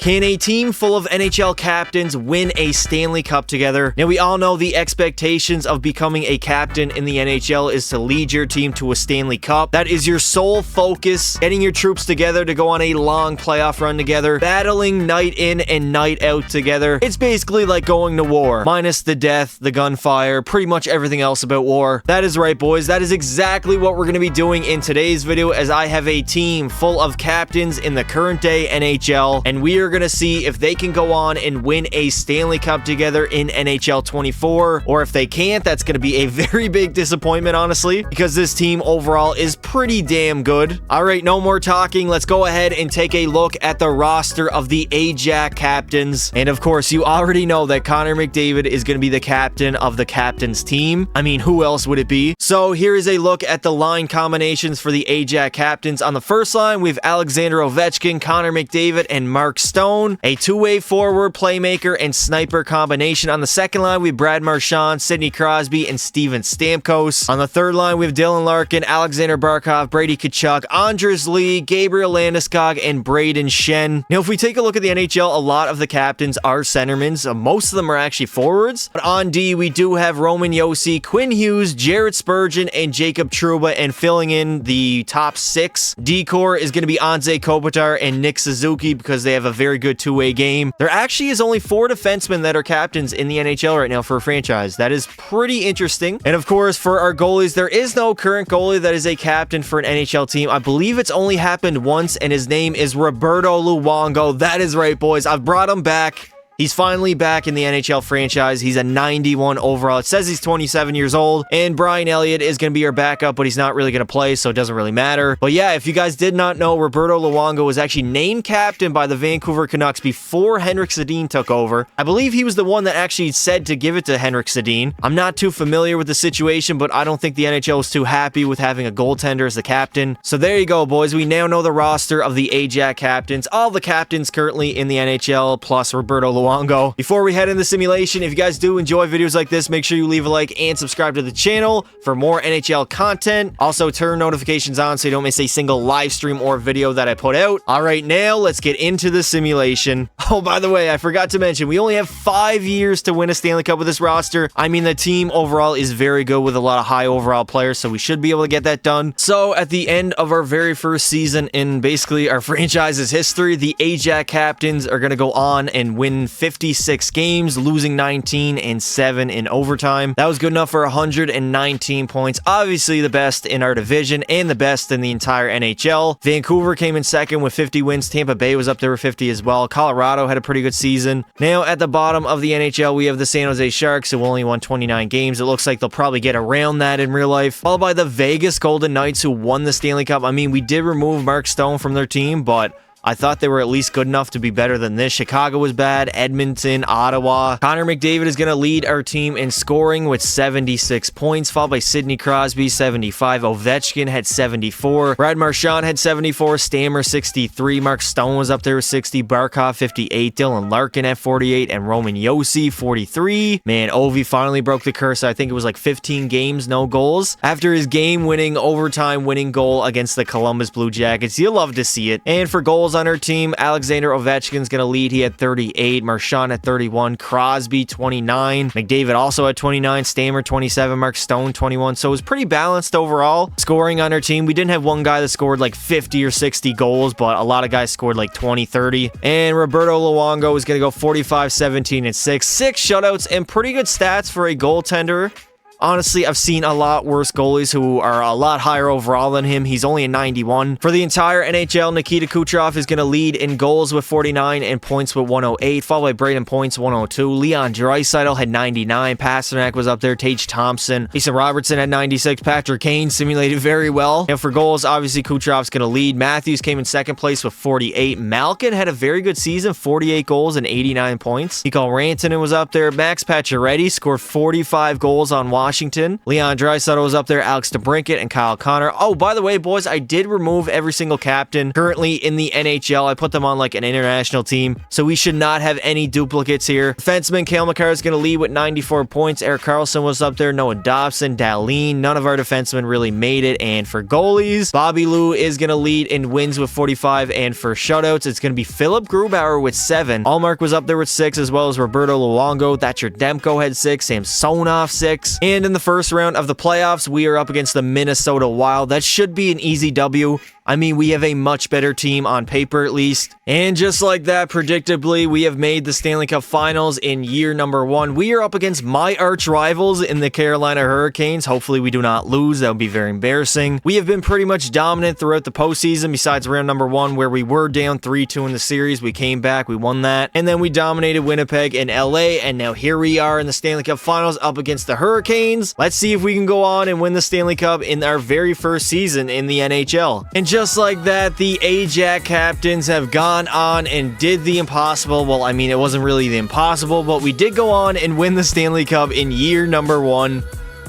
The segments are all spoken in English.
Can a team full of NHL captains win a Stanley Cup together? Now, we all know the expectations of becoming a captain in the NHL is to lead your team to a Stanley Cup. That is your sole focus, getting your troops together to go on a long playoff run together, battling night in and night out together. It's basically like going to war, minus the death, the gunfire, pretty much everything else about war. That is right, boys. That is exactly what we're going to be doing in today's video, as I have a team full of captains in the current day NHL, and we are going to see if they can go on and win a Stanley Cup together in NHL 24, or if they can't, that's going to be a very big disappointment, honestly, because this team overall is pretty damn good. All right, no more talking. Let's go ahead and take a look at the roster of the Ajax captains. And of course, you already know that Connor McDavid is going to be the captain of the captain's team. I mean, who else would it be? So here is a look at the line combinations for the Ajax captains. On the first line, we have Alexander Ovechkin, Connor McDavid, and Mark Stone, a two-way forward playmaker and sniper combination. On the second line, we have Brad Marchand, Sidney Crosby, and Steven Stamkos. On the third line, we have Dylan Larkin, Alexander Barkov, Brady Tkachuk, Andres Lee, Gabriel Landeskog, and Braden Shen. Now, if we take a look at the NHL, a lot of the captains are centermen. Most of them are actually forwards. But on D, we do have Roman Josi, Quinn Hughes, Jared Spurgeon, and Jacob Trouba, and filling in the top six D-core is going to be Anze Kopitar and Nick Suzuki, because they have a very good two-way game. There actually is only 4 defensemen that are captains in the NHL right now for a franchise. That is pretty interesting. And of course, for our goalies, there is no current goalie that is a captain for an NHL team. I believe it's only happened once, and his name is Roberto Luongo. That is right, boys. I've brought him back. He's finally back in the NHL franchise. He's a 91 overall. It says he's 27 years old. And Brian Elliott is going to be our backup, but he's not really going to play, so it doesn't really matter. But yeah, if you guys did not know, Roberto Luongo was actually named captain by the Vancouver Canucks before Henrik Sedin took over. I believe he was the one that actually said to give it to Henrik Sedin. I'm not too familiar with the situation, but I don't think the NHL was too happy with having a goaltender as the captain. So there you go, boys. We now know the roster of the Ajax captains. All the captains currently in the NHL, plus Roberto Luongo. Before we head into the simulation, if you guys do enjoy videos like this, make sure you leave a like and subscribe to the channel for more NHL content. Also, turn notifications on so you don't miss a single live stream or video that I put out. All right, now let's get into the simulation. Oh, by the way, I forgot to mention, we only have 5 years to win a Stanley Cup with this roster. I mean, the team overall is very good with a lot of high overall players, so we should be able to get that done. So at the end of our very first season in basically our franchise's history, the Ajax captains are going to go on and win 56 games, losing 19 and 7 in overtime. That was good enough for 119 points. Obviously the best in our division and the best in the entire NHL. Vancouver came in second with 50 wins. Tampa Bay was up there with 50 as well. Colorado had a pretty good season. Now at the bottom of the NHL, we have the San Jose Sharks, who only won 29 games. It looks like they'll probably get around that in real life. Followed by the Vegas Golden Knights, who won the Stanley Cup. I mean, we did remove Mark Stone from their team, but I thought they were at least good enough to be better than this. Chicago was bad. Edmonton, Ottawa. Connor McDavid is going to lead our team in scoring with 76 points, followed by Sidney Crosby, 75. Ovechkin had 74. Brad Marchand had 74. Stammer, 63. Mark Stone was up there with 60. Barkov, 58. Dylan Larkin at 48. And Roman Josi, 43. Man, Ovi finally broke the curse. I think it was like 15 games, no goals, after his game-winning, overtime-winning goal against the Columbus Blue Jackets. You'll love to see it. And for goals on our team, Alexander Ovechkin's going to lead. He had 38. Marchand at 31. Crosby, 29. McDavid also at 29. Stammer, 27. Mark Stone, 21. So it was pretty balanced overall. Scoring on our team, we didn't have one guy that scored like 50 or 60 goals, but a lot of guys scored like 20, 30. And Roberto Luongo is going to go 45, 17, and 6. 6 shutouts and pretty good stats for a goaltender. Honestly, I've seen a lot worse goalies who are a lot higher overall than him. He's only a 91. For the entire NHL, Nikita Kucherov is going to lead in goals with 49 and points with 108, followed by Braden Points, 102. Leon Draisaitl had 99. Pasternak was up there. Tage Thompson. Jason Robertson had 96. Patrick Kane simulated very well. And for goals, obviously, Kucherov's going to lead. Matthews came in second place with 48. Malkin had a very good season, 48 goals and 89 points. Mikko Rantanen was up there. Max Pacioretty scored 45 goals on Washington. Washington. Leon Draisaitl was up there, Alex DeBrincat, and Kyle Connor. Oh, by the way, boys, I did remove every single captain currently in the NHL. I put them on like an international team, so we should not have any duplicates here. Defenseman Cale Makar is going to lead with 94 points. Erik Karlsson was up there, Noah Dobson, Dahlin. None of our defensemen really made it. And for goalies, Bobby Lou is going to lead in wins with 45, and for shutouts, it's going to be Philip Grubauer with 7. Allmark was up there with 6, as well as Roberto Luongo. Thatcher Demko had 6, Samsonov 6. And in the first round of the playoffs, we are up against the Minnesota Wild. That should be an easy W. I mean, we have a much better team on paper, at least. And just like that, predictably, we have made the Stanley Cup Finals in year number 1. We are up against my arch rivals in the Carolina Hurricanes. Hopefully, we do not lose. That would be very embarrassing. We have been pretty much dominant throughout the postseason, besides round number 1, where we were down 3-2 in the series. We came back, we won that. And then we dominated Winnipeg and LA. And now here we are in the Stanley Cup Finals up against the Hurricanes. Let's see if we can go on and win the Stanley Cup in our very first season in the NHL. And just like that, the Ajax captains have gone on and did the impossible. Well, I mean, it wasn't really the impossible, but we did go on and win the Stanley Cup in year number 1.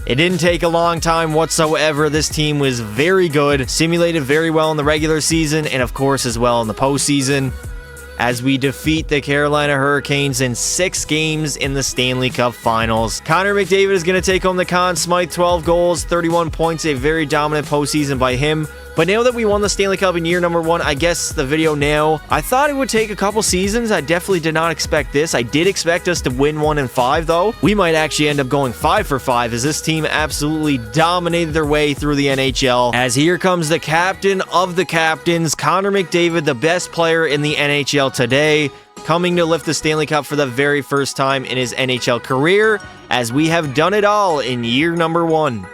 It didn't take a long time whatsoever. This team was very good, simulated very well in the regular season, and of course as well in the postseason, as we defeat the Carolina Hurricanes in 6 games in the Stanley Cup Finals. Connor McDavid is going to take home the Conn Smythe, 12 goals, 31 points, a very dominant postseason by him. But now that we won the Stanley Cup in year number 1, I guess the video now, I thought it would take a couple seasons. I definitely did not expect this. I did expect us to win 1 and 5, though. We might actually end up going 5 for 5, as this team absolutely dominated their way through the NHL. As here comes the captain of the captains, Connor McDavid, the best player in the NHL today, coming to lift the Stanley Cup for the very first time in his NHL career, as we have done it all in year number 1.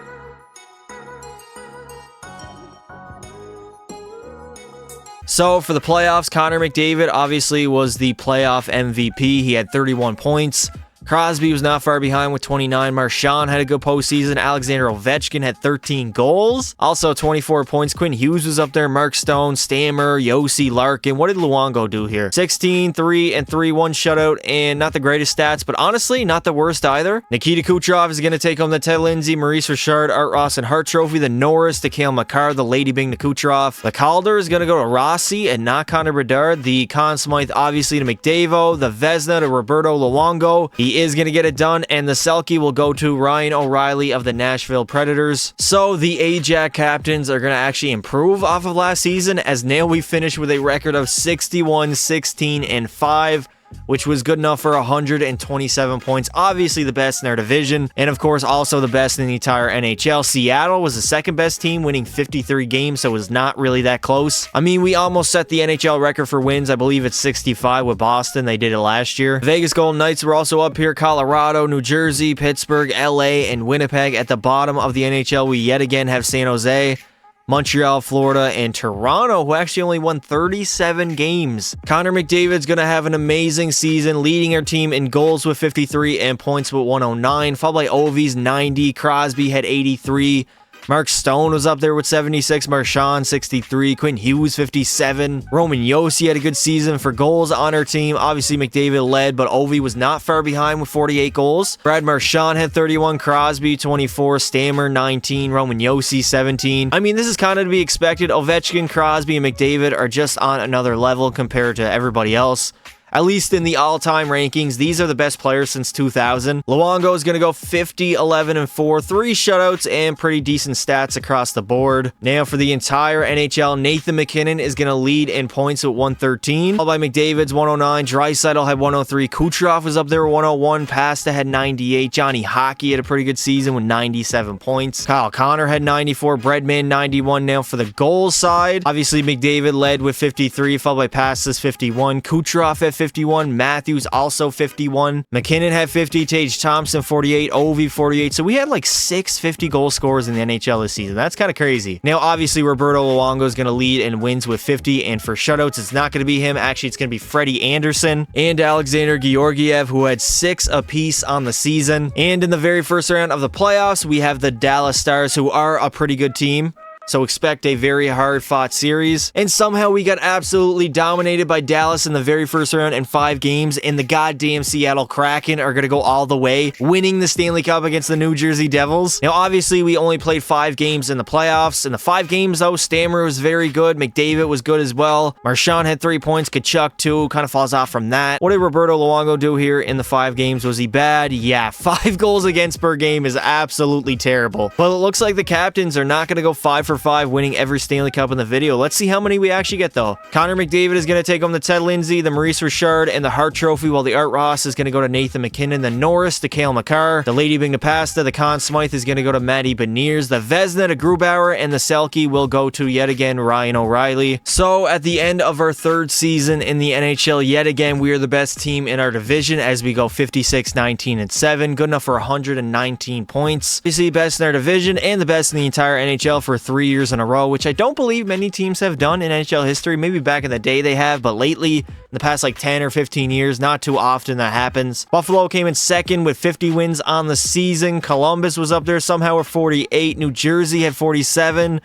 So for the playoffs, Connor McDavid obviously was the playoff MVP. He had 31 points. Crosby was not far behind with 29. Marchand had a good postseason. Alexander Ovechkin had 13 goals. Also 24 points. Quinn Hughes was up there. Mark Stone, Stammer, Yossi, Larkin. What did Luongo do here? 16, 3, and 3, 1 shutout, and not the greatest stats, but honestly, not the worst either. Nikita Kucherov is going to take home the Ted Lindsay, Maurice Richard, Art Ross, and Hart Trophy. The Norris to Cale Makar, the Lady Bing to Kucherov. The Calder is going to go to Rossi and not Connor Bedard. The Conn Smythe, obviously, to McDavid. The Vezina to Roberto Luongo. He is going to get it done, and the Selke will go to Ryan O'Reilly of the Nashville Predators. So the Ajax captains are going to actually improve off of last season, as now we finished with a record of 61, 16, and 5. Which was good enough for 127 points. Obviously the best in our division, and of course also the best in the entire NHL. Seattle was the second best team, winning 53 games, so it was not really that close. I mean, we almost set the NHL record for wins. I believe it's 65 with Boston. They did it last year. Vegas Golden Knights were also up here. Colorado, New Jersey, Pittsburgh, LA, and Winnipeg. At the bottom of the NHL, we yet again have San Jose, Montreal, Florida, and Toronto, who actually only won 37 games. Connor McDavid's going to have an amazing season, leading our team in goals with 53 and points with 109, followed by Ovi's 90. Crosby had 83. Mark Stone was up there with 76, Marchand 63, Quinn Hughes 57, Roman Josi had a good season for goals on our team. Obviously McDavid led, but Ovi was not far behind with 48 goals. Brad Marchand had 31, Crosby 24, Stammer 19, Roman Josi 17. I mean, this is kind of to be expected. Ovechkin, Crosby, and McDavid are just on another level compared to everybody else. At least in the all-time rankings, these are the best players since 2000. Luongo is going to go 50, 11, and 4, 3 shutouts, and pretty decent stats across the board. Now for the entire NHL, Nathan MacKinnon is going to lead in points with 113, followed by McDavid's 109, Draisaitl had 103, Kucherov was up there with 101, Pasta had 98, Johnny Hockey had a pretty good season with 97 points, Kyle Connor had 94, Breadman 91. Now for the goals side, obviously McDavid led with 53, followed by Pasta's 51, Kucherov at 51, Matthews also 51, McKinnon had 50, Tage Thompson 48, Ovi 48. So we had like 6 50-goal scorers in the NHL this season. That's kind of crazy. Now, obviously, Roberto Luongo is going to lead in wins with 50, and for shutouts, it's not going to be him. Actually, it's going to be Freddie Anderson and Alexander Georgiev, who had 6 apiece on the season. And in the very first round of the playoffs, we have the Dallas Stars, who are a pretty good team. so expect a very hard-fought series. And somehow we got absolutely dominated by Dallas in the very first round in 5 games, and the goddamn Seattle Kraken are going to go all the way, winning the Stanley Cup against the New Jersey Devils. Now, obviously, we only played 5 games in the playoffs. In the 5 games, though, Stammer was very good. McDavid was good as well. Marchand had 3 points. Kachuk, 2. Kind of falls off from that. What did Roberto Luongo do here in the 5 games? Was he bad? Yeah, 5 goals against per game is absolutely terrible. But it looks like the captains are not going to go 5 for 5, winning every Stanley Cup in the video. Let's see how many we actually get, though. Connor McDavid is going to take home the Ted Lindsay, the Maurice Richard, and the Hart Trophy, while the Art Ross is going to go to Nathan MacKinnon, the Norris to Cale Makar, the Lady Bing Pasta, the Conn Smythe is going to go to Matty Beniers, the Vezina to Grubauer, and the Selke will go to, yet again, Ryan O'Reilly. So, at the end of our 3rd season in the NHL, yet again, we are the best team in our division as we go 56, 19, and 7. Good enough for 119 points. Obviously, best in our division and the best in the entire NHL for 3 years in a row, which I don't believe many teams have done in NHL history. Maybe back in the day they have, but lately, in the past like 10 or 15 years, not too often that happens. Buffalo came in 2nd with 50 wins on the season. Columbus was up there somehow with 48. New Jersey had 47.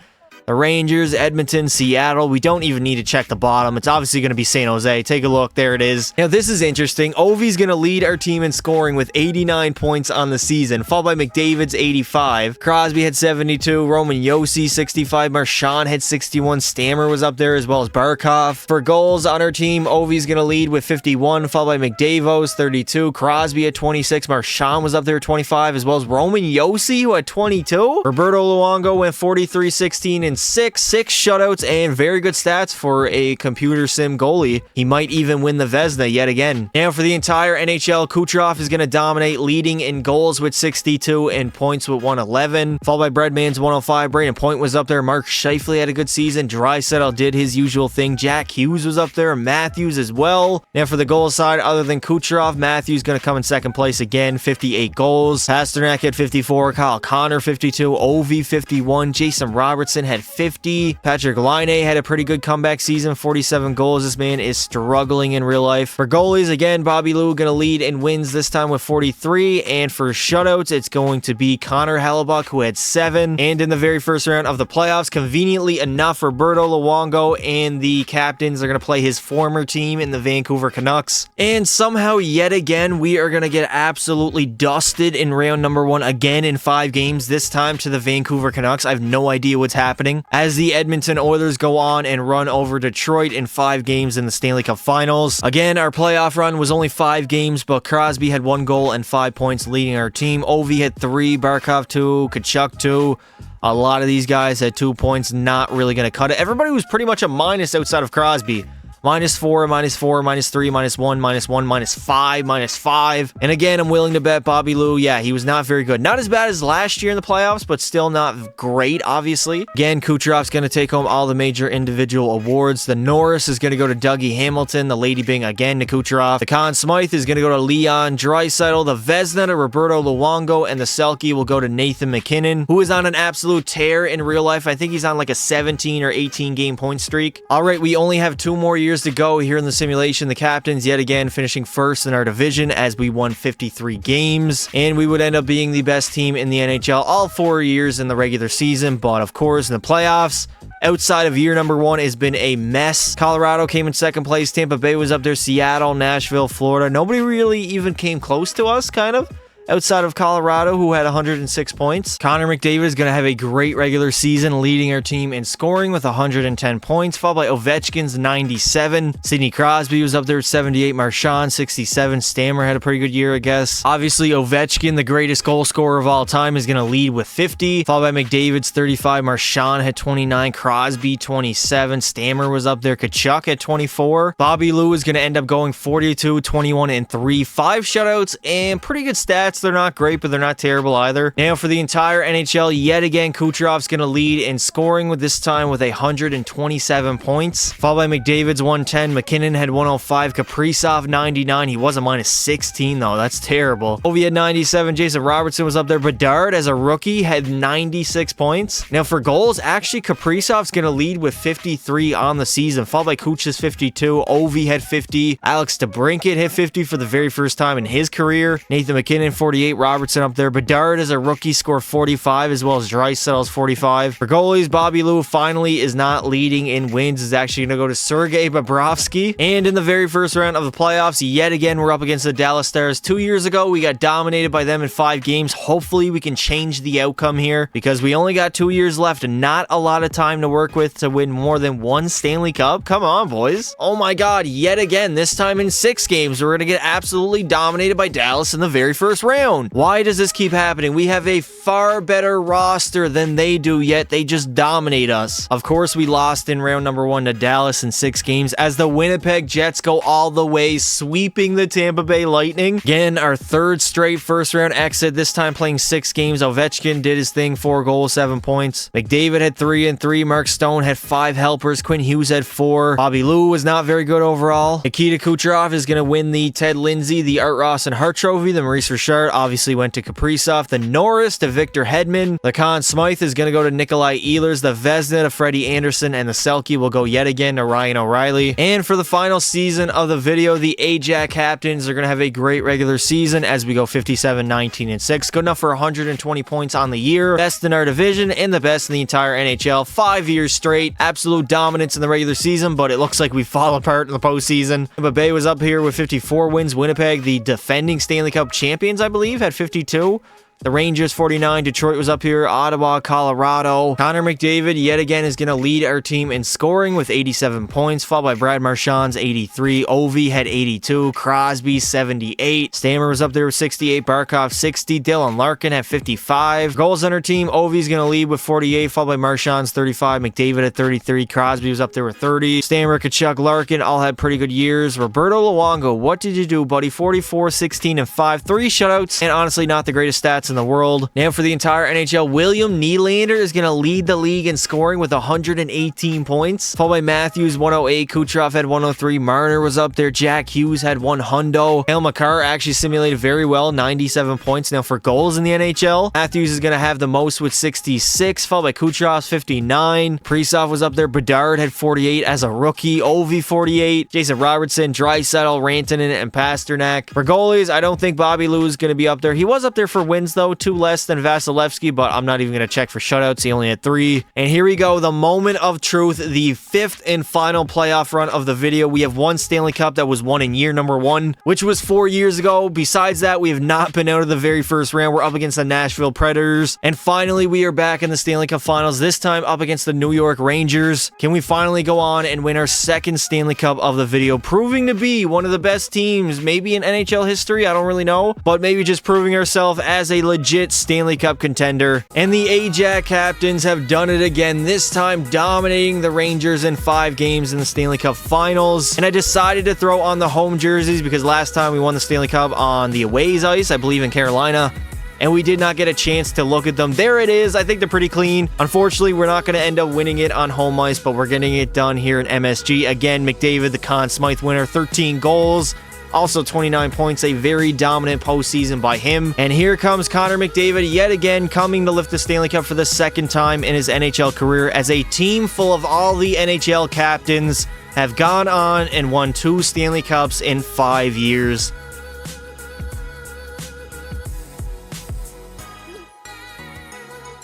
The Rangers, Edmonton, Seattle. We don't even need to check the bottom. It's obviously going to be San Jose. Take a look. There it is. Now, this is interesting. Ovi's going to lead our team in scoring with 89 points on the season, followed by McDavid's 85. Crosby had 72. Roman Josi, 65. Marchand had 61. Stammer was up there as well as Barkov. For goals on our team, Ovi's going to lead with 51, followed by McDavid's 32. Crosby at 26. Marchand was up there at 25, as well as Roman Josi, who had 22. Roberto Luongo went 43, 16, and 6 shutouts, and very good stats for a computer sim goalie. He might even win the Vezina yet again. Now for the entire NHL, Kucherov is going to dominate, leading in goals with 62 and points with 111, followed by Breadman's 105. Brayden Point was up there. Mark Scheifele had a good season. Draisaitl did his usual thing. Jack Hughes was up there. Matthews as well. Now for the goal side, other than Kucherov, Matthews going to come in 2nd place again, 58 goals. Pasternak had 54. Kyle Connor 52. Ovi 51. Jason Robertson had 50. Patrick Laine had a pretty good comeback season, 47 goals. This man is struggling in real life. For goalies, again, Bobby Lou going to lead in wins this time with 43. And for shutouts, it's going to be Connor Hellebuck, who had 7. And in the very first round of the playoffs, conveniently enough, Roberto Luongo and the captains are going to play his former team in the Vancouver Canucks. And somehow, yet again, we are going to get absolutely dusted in round number 1 again in 5 games, this time to the Vancouver Canucks. I have no idea what's happening, as the Edmonton Oilers go on and run over Detroit in 5 games in the Stanley Cup Finals. Again, our playoff run was only 5 games, but Crosby had 1 goal and 5 points leading our team. Ovi had 3, Barkov 2, Kachuk 2. A lot of these guys had 2 points, not really going to cut it. Everybody was pretty much a minus outside of Crosby. -4, -4, -3, -1, -1, -5, -5. And again, I'm willing to bet Bobby Lou, yeah, he was not very good. Not as bad as last year in the playoffs, but still not great, obviously. Again, Kucherov's going to take home all the major individual awards. The Norris is going to go to Dougie Hamilton. The Lady Bing again to Kucherov. The Conn Smythe is going to go to Leon Draisaitl. The Vezina to Roberto Luongo. And the Selke will go to Nathan MacKinnon, who is on an absolute tear in real life. I think he's on like a 17 or 18 game point streak. All right, we only have 2 more years to go here in the simulation. The captains yet again finishing first in our division as we won 53 games, and we would end up being the best team in the NHL all 4 years in the regular season. But of course, in the playoffs, outside of year number 1, has been a mess. Colorado came in 2nd place. Tampa Bay was up there. Seattle, Nashville, Florida. Nobody really even came close to us, kind of, outside of Colorado, who had 106 points. Connor McDavid is going to have a great regular season, leading our team in scoring with 110 points, followed by Ovechkin's 97. Sidney Crosby was up there at 78. Marchand, 67. Stammer had a pretty good year, I guess. Obviously, Ovechkin, the greatest goal scorer of all time, is going to lead with 50, followed by McDavid's 35. Marchand had 29. Crosby, 27. Stammer was up there. Kachuk at 24. Bobby Lou is going to end up going 42, 21, and 3. 5 shutouts and pretty good stats. They're not great, but they're not terrible either. Now for the entire NHL, yet again, Kucherov's going to lead in scoring with this time with 127 points, followed by McDavid's 110. McKinnon had 105. Kaprizov 99. He was a -16 though. That's terrible. Ovi had 97. Jason Robertson was up there. Bedard, as a rookie, had 96 points. Now for goals, actually Kaprizov's going to lead with 53 on the season, followed by Kuch's 52. Ovi had 50. Alex DeBrincat hit 50 for the very first time in his career. Nathan MacKinnon 48. Robertson up there. Bedard is a rookie, score 45, as well as Draisaitl's 45. For goalies, Bobby Lou finally is not leading in wins. Is actually going to go to Sergei Bobrovsky. And in the very first round of the playoffs, yet again, we're up against the Dallas Stars. 2 years ago, we got dominated by them in 5 games. Hopefully, we can change the outcome here because we only got 2 years left and not a lot of time to work with to win more than 1 Stanley Cup. Come on, boys. Oh my God, yet again, this time in 6 games, we're going to get absolutely dominated by Dallas in the very first round. Why does this keep happening? We have a far better roster than they do, yet they just dominate us. Of course, we lost in round number 1 to Dallas in 6 games as the Winnipeg Jets go all the way, sweeping the Tampa Bay Lightning. Again, our 3rd straight first round exit, this time playing 6 games. Ovechkin did his thing, 4 goals, 7 points. McDavid had 3 and 3. Mark Stone had 5 helpers. Quinn Hughes had 4. Bobby Lou was not very good overall. Nikita Kucherov is going to win the Ted Lindsay, the Art Ross and Hart Trophy. The Maurice Richard obviously went to Kaprizov. The Norris to Victor Hedman. The Conn Smythe is going to go to Nikolai Ehlers. The Vezina to Freddie Anderson. And the Selke will go yet again to Ryan O'Reilly. And for the final season of the video, the Ajax captains are going to have a great regular season as we go 57, 19, and 6. Good enough for 120 points on the year. Best in our division and the best in the entire NHL. 5 years straight. Absolute dominance in the regular season, but it looks like we fall apart in the postseason. Tampa Bay was up here with 54 wins. Winnipeg, the defending Stanley Cup champions, I believe, had 52. The Rangers, 49. Detroit was up here. Ottawa, Colorado. Connor McDavid, yet again, is going to lead our team in scoring with 87 points, followed by Brad Marchand's 83. Ovi had 82. Crosby, 78. Stammer was up there with 68. Barkov, 60. Dylan Larkin had 55. Goals on our team, Ovi's going to lead with 48, followed by Marchand's 35. McDavid at 33. Crosby was up there with 30. Stammer, Kachuk, Larkin all had pretty good years. Roberto Luongo, what did you do, buddy? 44, 16, and 5. 3 shutouts, and honestly, not the greatest stats in the world. Now for the entire NHL, William Nylander is going to lead the league in scoring with 118 points, followed by Matthews, 108. Kucherov had 103. Marner was up there. Jack Hughes had 100. Cale Makar actually simulated very well, 97 points. Now for goals in the NHL, Matthews is going to have the most with 66, followed by Kucherov's 59. Kaprizov was up there. Bedard had 48 as a rookie. Ovi 48. Jason Robertson, Draisaitl, Rantanen, and Pasternak. For goalies, I don't think Bobby Lou is going to be up there. He was up there for wins though, 2 less than Vasilevsky, but I'm not even going to check for shutouts. He only had 3. And here we go, the moment of truth, the 5th and final playoff run of the video. We have 1 Stanley Cup that was won in year number 1, which was 4 years ago. Besides that, we have not been out of the very first round. We're up against the Nashville Predators. And finally, we are back in the Stanley Cup Finals, this time up against the New York Rangers. Can we finally go on and win our 2nd Stanley Cup of the video, proving to be one of the best teams, maybe in NHL history? I don't really know, but maybe just proving ourselves as a legit Stanley Cup contender. And the Ajax captains have done it again, this time dominating the Rangers in 5 games in the Stanley Cup Finals. And I decided to throw on the home jerseys because last time we won the Stanley Cup on the away's ice, I believe in Carolina, and we did not get a chance to look at them. There it is. I think they're pretty clean. Unfortunately, we're not going to end up winning it on home ice, but we're getting it done here in MSG. Again, McDavid, the Conn Smythe winner, 13 goals. Also 29 points, a very dominant postseason by him. And here comes Connor McDavid yet again, coming to lift the Stanley Cup for the 2nd time in his NHL career, as a team full of all the NHL captains have gone on and won 2 Stanley Cups in 5 years.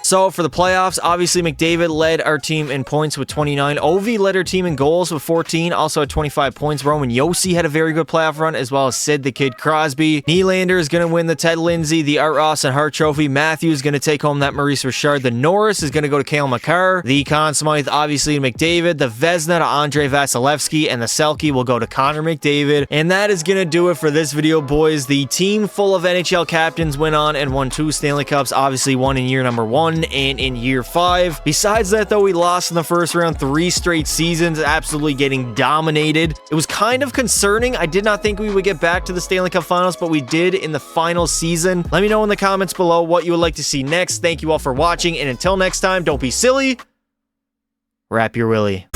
So for the playoffs, obviously McDavid led our team in points with 29. Ovi led our team in goals with 14, also at 25 points. Roman Josi had a very good playoff run, as well as Sid the Kid Crosby. Nylander is going to win the Ted Lindsay, the Art Ross and Hart Trophy. Matthews is going to take home that Maurice Richard. The Norris is going to go to Cale Makar. The Conn Smythe, obviously, to McDavid. The Vezina to Andre Vasilevsky. And the Selke will go to Connor McDavid. And that is going to do it for this video, boys. The team full of NHL captains went on and won 2 Stanley Cups. Obviously, 1 in year number 1 and in year 5. Besides that, though, we lost in the first round 3 straight seasons, absolutely getting dominated. It was kind of concerning. I did not think we would get back to the Stanley Cup Finals, but we did in the final season. Let me know in the comments below what you would like to see next. Thank you all for watching, and until next time, don't be silly. Wrap your willy.